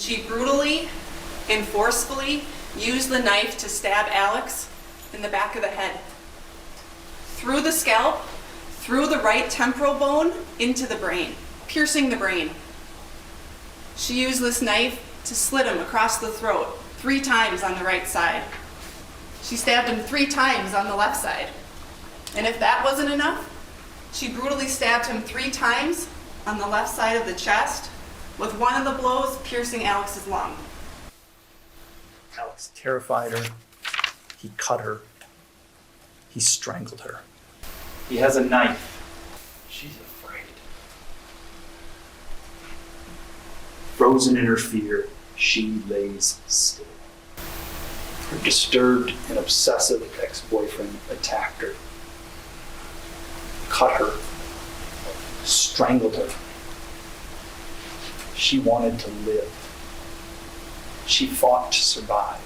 She brutally and forcefully used the knife to stab Alex in the back of the head, through the scalp, through the right temporal bone, into the brain, piercing the brain. She used this knife to slit him across the throat 3 times on the right side. She stabbed him 3 times on the left side. And if that wasn't enough, she brutally stabbed him 3 times on the left side of the chest, with one of the blows piercing Alex's lung. Alex terrified her. He cut her. He strangled her. He has a knife. She's afraid. Frozen in her fear, she lays still. Her disturbed and obsessive ex-boyfriend attacked her, cut her, strangled her. She wanted to live. She fought to survive.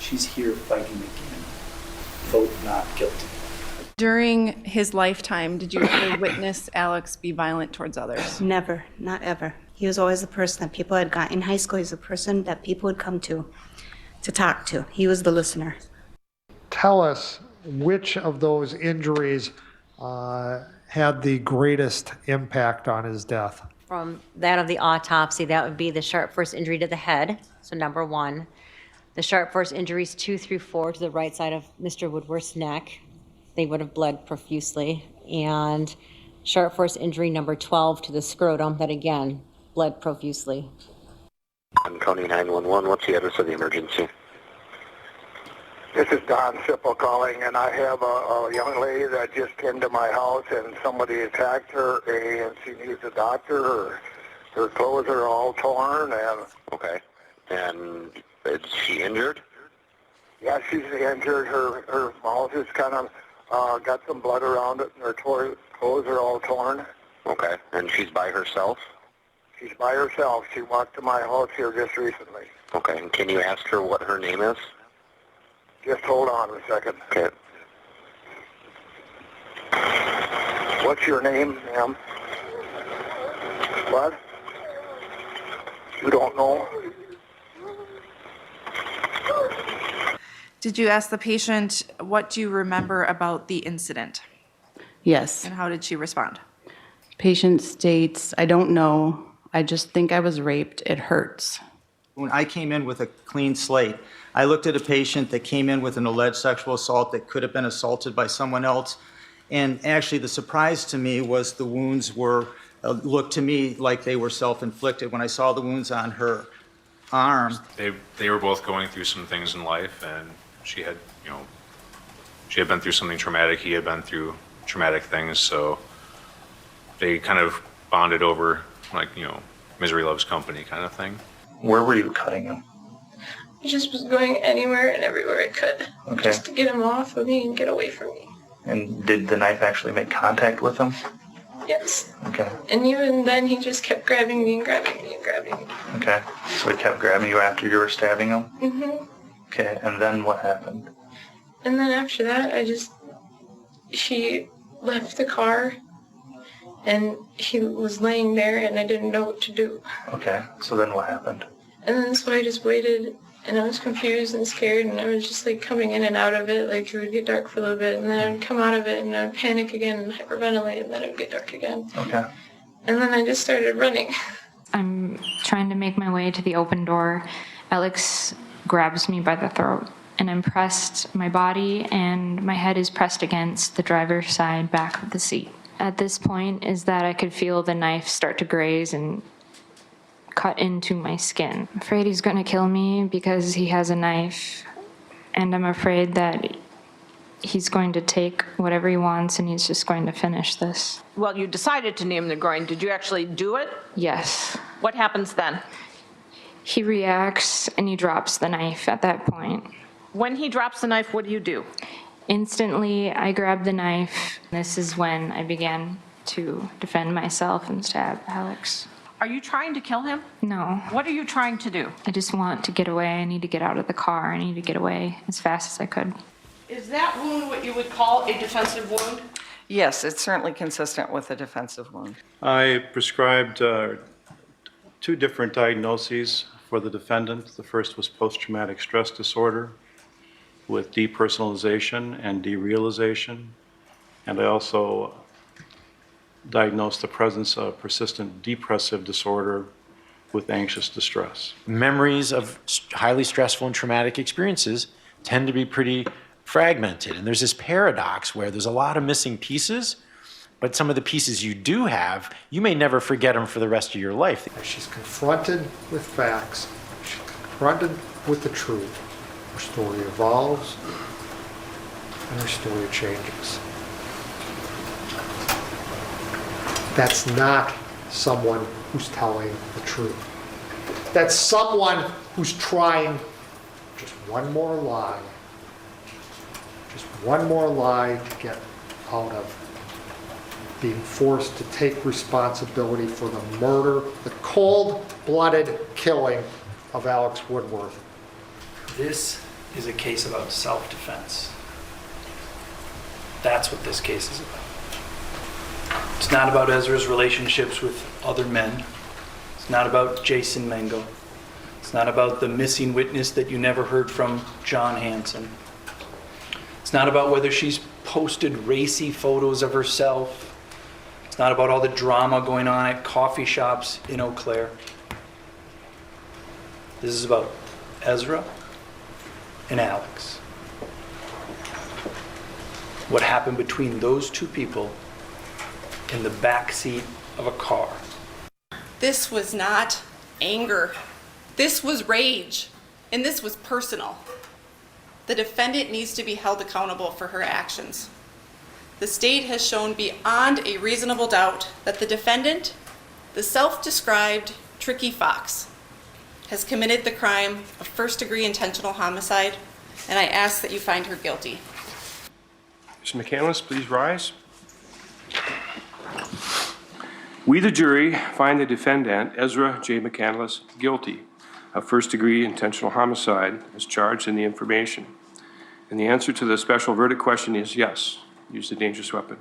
She's here fighting again. Vote not guilty. During his lifetime, did you ever witness Alex be violent towards others? Never, not ever. He was always the person that people had got in high school. He's the person that people would come to talk to. He was the listener. Tell us which of those injuries had the greatest impact on his death. From that of the autopsy, that would be the sharp force injury to the head, so number 1. The sharp force injuries 2 through 4 to the right side of Mr. Woodworth's neck. They would have bled profusely. And sharp force injury number 12 to the scrotum, that again, bled profusely. I'm County 911. What's the address of the emergency? This is Don Sipple calling, and I have a young lady that just came to my house, and somebody attacked her, and she needs a doctor. Her clothes are all torn, and... Okay. And is she injured? Yeah, she's injured. Her mouth is kind of got some blood around it, and her clothes are all torn. Okay. And she's by herself? She's by herself. She walked to my house here just recently. Okay. And can you ask her what her name is? Just hold on a second. Okay. What's your name, ma'am? What? You don't know? Did you ask the patient, what do you remember about the incident? Yes. And how did she respond? Patient states, I don't know. I just think I was raped. It hurts. When I came in with a clean slate, I looked at a patient that came in with an alleged sexual assault that could have been assaulted by someone else. And actually the surprise to me was the wounds looked to me like they were self-inflicted. When I saw the wounds on her arm. They were both going through some things in life, and she had been through something traumatic. He had been through traumatic things, so they kind of bonded over, misery loves company kind of thing. Where were you cutting him? I just was going anywhere and everywhere I could, just to get him off of me and get away from me. And did the knife actually make contact with him? Yes. Okay. And even then, he just kept grabbing me and grabbing me and grabbing me. Okay. So he kept grabbing you after you were stabbing him? Mm-hmm. Okay. And then what happened? And then after that, she left the car, and he was laying there, and I didn't know what to do. Okay. So then what happened? And then so I just waited, and I was confused and scared, and I was just coming in and out of it, it would get dark for a little bit, and then I would come out of it, and I would panic again and hyperventilate, and then it would get dark again. Okay. And then I just started running. I'm trying to make my way to the open door. Alex grabs me by the throat, and I'm pressed, my body and my head is pressed against the driver's side back of the seat. At this point is that I could feel the knife start to graze and cut into my skin. I'm afraid he's going to kill me because he has a knife, and I'm afraid that he's going to take whatever he wants and he's just going to finish this. Well, you decided to name the groin. Did you actually do it? Yes. What happens then? He reacts and he drops the knife at that point. When he drops the knife, what do? Instantly, I grab the knife. This is when I began to defend myself and stab Alex. Are you trying to kill him? No. What are you trying to do? I just want to get away. I need to get out of the car. I need to get away as fast as I could. Is that wound what you would call a defensive wound? Yes, it's certainly consistent with a defensive wound. I prescribed two different diagnoses for the defendant. The first was post-traumatic stress disorder with depersonalization and derealization. And I also diagnosed the presence of persistent depressive disorder with anxious distress. Memories of highly stressful and traumatic experiences tend to be pretty fragmented. And there's this paradox where there's a lot of missing pieces, but some of the pieces you do have, you may never forget them for the rest of your life. She's confronted with facts. She's confronted with the truth. Her story evolves, and her story changes. That's not someone who's telling the truth. That's someone who's trying just one more lie. Just one more lie to get out of being forced to take responsibility for the murder, the cold-blooded killing of Alex Woodworth. This is a case about self-defense. That's what this case is about. It's not about Ezra's relationships with other men. It's not about Jason Mango. It's not about the missing witness that you never heard from, John Hansen. It's not about whether she's posted racy photos of herself. It's not about all the drama going on at coffee shops in Eau Claire. This is about Ezra and Alex. What happened between those two people in the back seat of a car. This was not anger. This was rage, and this was personal. The defendant needs to be held accountable for her actions. The state has shown beyond a reasonable doubt that the defendant, the self-described Tricky Fox, has committed the crime of first-degree intentional homicide, and I ask that you find her guilty. Mr. McCandless, please rise. We, the jury, find the defendant, Ezra J. McCandless, guilty of first-degree intentional homicide as charged in the information. And the answer to the special verdict question is yes, use the dangerous weapon.